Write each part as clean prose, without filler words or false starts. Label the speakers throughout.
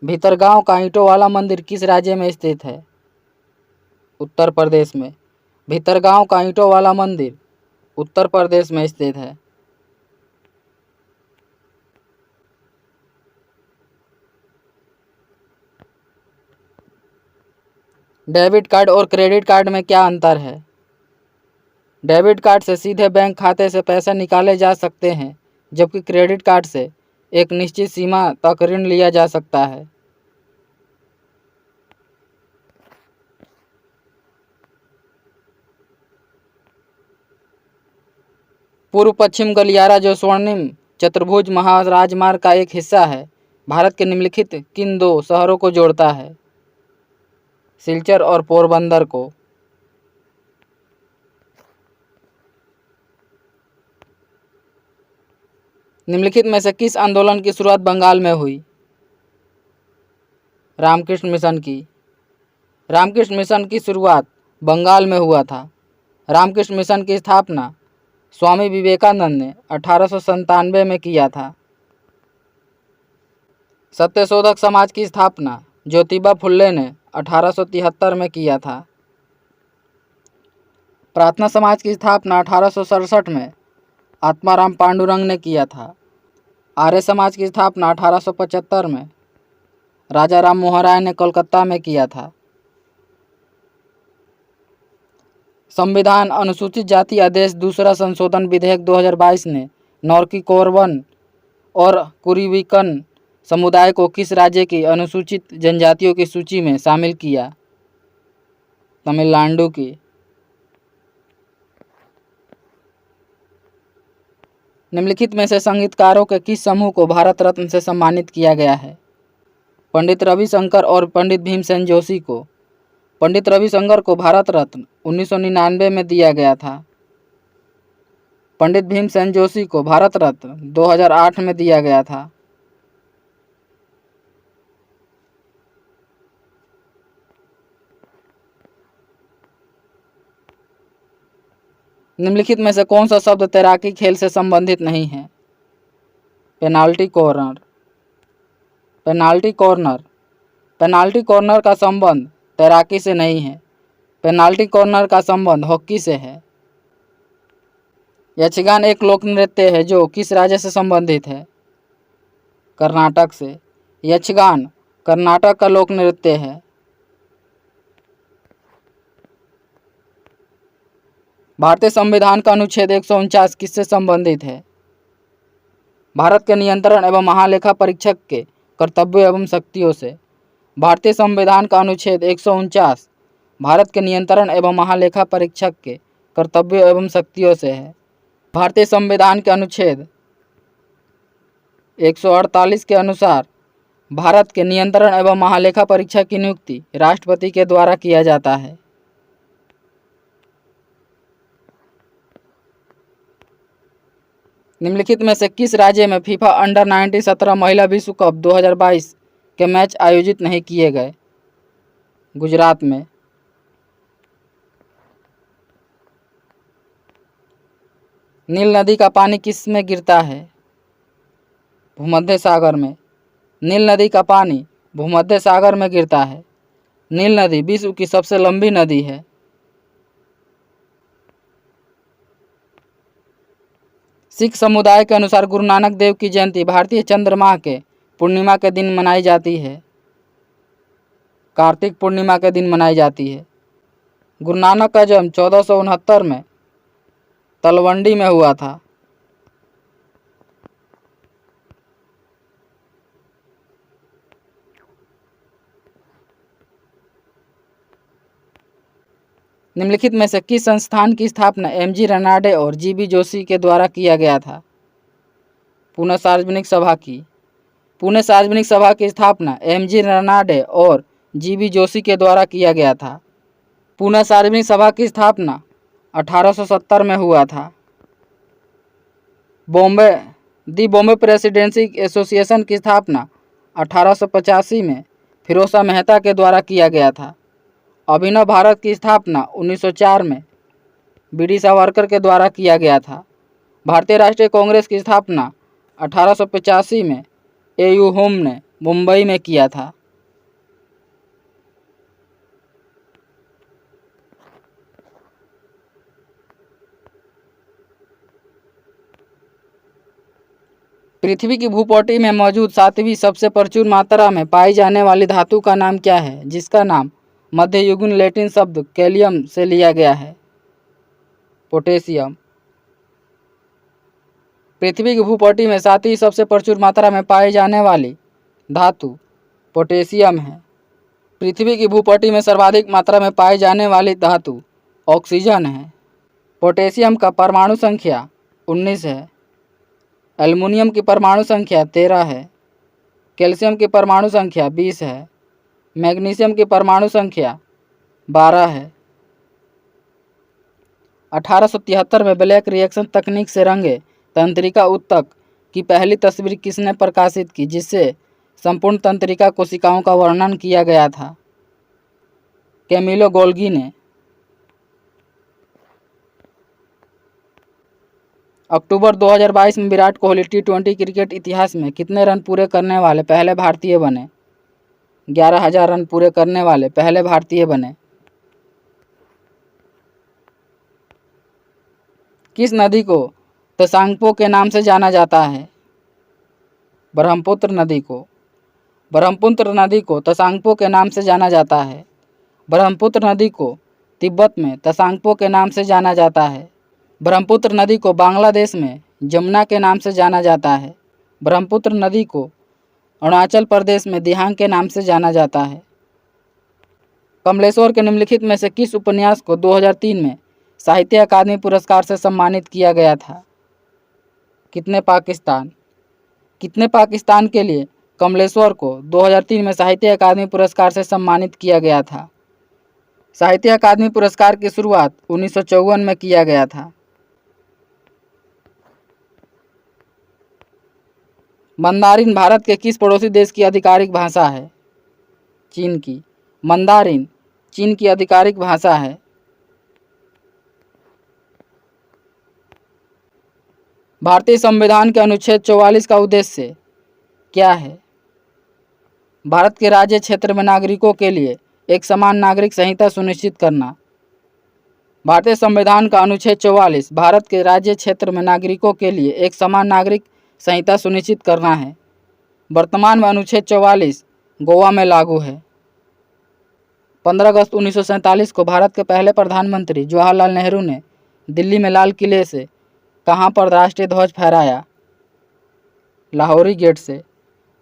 Speaker 1: भीतरगांव का ईंटों वाला मंदिर किस राज्य में स्थित है? उत्तर प्रदेश में। भीतरगांव का ईंटों वाला मंदिर उत्तर प्रदेश में स्थित है। डेबिट कार्ड और क्रेडिट कार्ड में क्या अंतर है? डेबिट कार्ड से सीधे बैंक खाते से पैसे निकाले जा सकते हैं, जबकि क्रेडिट कार्ड से एक निश्चित सीमा तक ऋण लिया जा सकता है। पूर्व पश्चिम गलियारा, जो स्वर्णिम चतुर्भुज महाराजमार्ग का एक हिस्सा है, भारत के निम्नलिखित किन दो शहरों को जोड़ता है? सिलचर और पोरबंदर को। निम्नलिखित में से किस आंदोलन की शुरुआत बंगाल में हुई? रामकृष्ण मिशन की। रामकृष्ण मिशन की शुरुआत बंगाल में हुआ था। रामकृष्ण मिशन की स्थापना स्वामी विवेकानंद ने 1897 में किया था। सत्यशोधक समाज की स्थापना ज्योतिबा फुल्ले ने 1873 में किया था। प्रार्थना समाज की स्थापना 1867 में आत्माराम पांडुरंग ने किया था। आर्य समाज की स्थापना 1875 में राजा राम मोहन राय ने कोलकाता में किया था। संविधान अनुसूचित जाति आदेश दूसरा संशोधन विधेयक 2022 ने नॉर्की कोरबन और कुरीविकन समुदाय को किस राज्य की अनुसूचित जनजातियों की सूची में शामिल किया? तमिलनाडु की। निम्नलिखित में से संगीतकारों के किस समूह को भारत रत्न से सम्मानित किया गया है? पंडित रविशंकर और पंडित भीमसेन जोशी को। पंडित रविशंकर को भारत रत्न 1999 में दिया गया था। पंडित भीमसेन जोशी को भारत रत्न 2008 में दिया गया था। निम्नलिखित में से कौन सा शब्द तैराकी खेल से संबंधित नहीं है? Penalty corner. Penalty corner. Penalty corner का संबंध तैराकी से नहीं है। पेनाल्टी कॉर्नर का संबंध हॉकी से है। यक्षगान एक लोक नृत्य है जो किस राज्य से संबंधित है? कर्नाटक से। यक्षगान कर्नाटक का लोक नृत्य है। भारतीय संविधान का अनुच्छेद 149 किससे संबंधित है? भारत के नियंत्रण एवं महालेखा परीक्षक के कर्तव्यों एवं शक्तियों से। भारतीय संविधान का अनुच्छेद 149 भारत के नियंत्रण एवं महालेखा परीक्षक के कर्तव्यों एवं शक्तियों से है। भारतीय संविधान के अनुच्छेद 148 के अनुसार भारत के नियंत्रण एवं महालेखा परीक्षक की नियुक्ति राष्ट्रपति के द्वारा किया जाता है। निम्नलिखित में से किस राज्य में फीफा अंडर 19 17 महिला विश्व कप 2022 के मैच आयोजित नहीं किए गए? गुजरात में। नील नदी का पानी किस में गिरता है? भूमध्य सागर में। नील नदी का पानी भूमध्य सागर में गिरता है। नील नदी विश्व की सबसे लंबी नदी है। सिख समुदाय के अनुसार गुरु नानक देव की जयंती भारतीय चंद्रमा के पूर्णिमा के दिन मनाई जाती है। कार्तिक पूर्णिमा के दिन मनाई जाती है। गुरु नानक का जन्म 1469 में तलवंडी में हुआ था। निम्नलिखित में से किस संस्थान की स्थापना एमजी रनाडे और जीबी जोशी के द्वारा किया गया था? पुणे सार्वजनिक सभा की। पुणे सार्वजनिक सभा की स्थापना एमजी रनाडे और जीबी जोशी के द्वारा किया गया था। पुणे सार्वजनिक सभा की स्थापना 1870 में हुआ था। बॉम्बे प्रेसिडेंसी एसोसिएशन की स्थापना 1885 में फिरोज शाह मेहता के द्वारा किया गया था। अभिनव भारत की स्थापना 1904 में बीडी सावरकर के द्वारा किया गया था। भारतीय राष्ट्रीय कांग्रेस की स्थापना 1885 में एयू होम ने मुंबई में किया था। पृथ्वी की भूपटल में मौजूद 7वीं सबसे प्रचुर मात्रा में पाई जाने वाली धातु का नाम क्या है, जिसका नाम मध्ययुगीन लैटिन शब्द कैलियम से लिया गया है? पोटेशियम। पृथ्वी की भूपटल में 7वीं सबसे प्रचुर मात्रा में पाई जाने वाली धातु पोटेशियम है। पृथ्वी की भूपटल में सर्वाधिक मात्रा में पाई जाने वाली धातु ऑक्सीजन है। पोटेशियम का परमाणु संख्या 19 है। एल्युमिनियम की परमाणु संख्या 13 है। कैल्शियम की परमाणु संख्या 20 है। मैग्नीशियम की परमाणु संख्या 12 है। 1873 में ब्लैक रिएक्शन तकनीक से रंगे तंत्रिका ऊतक की पहली तस्वीर किसने प्रकाशित की, जिससे संपूर्ण तंत्रिका कोशिकाओं का वर्णन किया गया था? कैमिलो गोल्गी ने। अक्टूबर 2022 में विराट कोहली T20 क्रिकेट इतिहास में कितने रन पूरे करने वाले पहले भारतीय बने? 11,000 रन पूरे करने वाले पहले भारतीय बने। किस नदी को त्सांगपो के नाम से जाना जाता है? ब्रह्मपुत्र नदी को। ब्रह्मपुत्र नदी को त्सांगपो के नाम से जाना जाता है। ब्रह्मपुत्र नदी को तिब्बत में त्सांगपो के नाम से जाना जाता है। ब्रह्मपुत्र नदी को बांग्लादेश में जमुना के नाम से जाना जाता है। ब्रह्मपुत्र नदी को अरुणाचल प्रदेश में दिहांग के नाम से जाना जाता है। कमलेश्वर के निम्नलिखित में से किस उपन्यास को 2003 में साहित्य अकादमी पुरस्कार से सम्मानित किया गया था? कितने पाकिस्तान। कितने पाकिस्तान के लिए कमलेश्वर को 2003 में साहित्य अकादमी पुरस्कार से सम्मानित किया गया था? साहित्य अकादमी पुरस्कार की शुरुआत 1954 में किया गया था। मंदारिन भारत के किस पड़ोसी देश की आधिकारिक भाषा है? चीन की। मंदारिन चीन की आधिकारिक भाषा है। भारतीय संविधान के अनुच्छेद 44 का उद्देश्य क्या है? भारत के राज्य क्षेत्र में नागरिकों के लिए एक समान नागरिक संहिता सुनिश्चित करना। भारतीय संविधान का अनुच्छेद 44 भारत के राज्य क्षेत्र में नागरिकों के लिए एक समान नागरिक संहिता सुनिश्चित करना है। वर्तमान में अनुच्छेद 44 गोवा में लागू है। 15 अगस्त 1947 को भारत के पहले प्रधानमंत्री जवाहरलाल नेहरू ने दिल्ली में लाल किले से कहां पर राष्ट्रीय ध्वज फहराया? लाहौरी गेट से।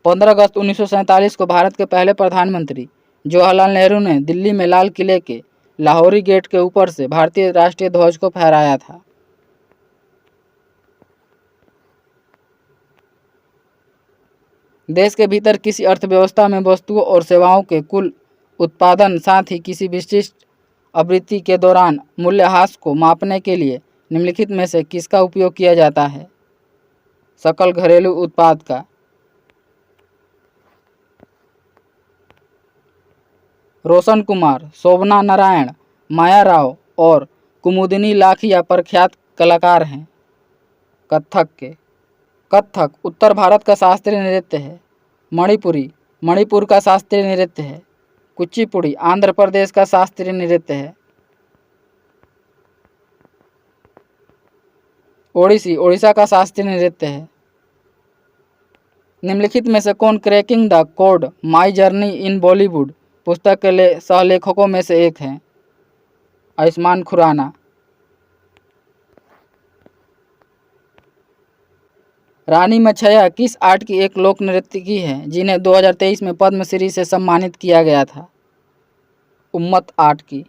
Speaker 1: 15 अगस्त 1947 को भारत के पहले प्रधानमंत्री जवाहरलाल नेहरू ने दिल्ली में लाल किले के लाहौरी गेट के ऊपर से भारतीय राष्ट्रीय ध्वज को फहराया था। देश के भीतर किसी अर्थव्यवस्था में वस्तुओं और सेवाओं के कुल उत्पादन साथ ही किसी विशिष्ट आवृत्ति के दौरान मूल्यह्रास को मापने के लिए निम्नलिखित में से किसका उपयोग किया जाता है? सकल घरेलू उत्पाद का। रोशन कुमार, शोभना नारायण, माया राव और कुमुदिनी लाखिया प्रख्यात कलाकार हैं। कथक के। कथक उत्तर भारत का शास्त्रीय नृत्य है। मणिपुरी मणिपुर का शास्त्रीय नृत्य है। कुचिपुड़ी आंध्र प्रदेश का शास्त्रीय नृत्य है। ओडिसी ओडिशा का शास्त्रीय नृत्य है। निम्नलिखित में से कौन cracking the code my journey in Bollywood पुस्तक के सहलेखकों में से एक हैं? आयुष्मान खुराना। रानी मछया किस आर्ट की एक लोक नर्तकी है जिन्हें 2023 में पद्मश्री से सम्मानित किया गया था? उम्मत आर्ट की।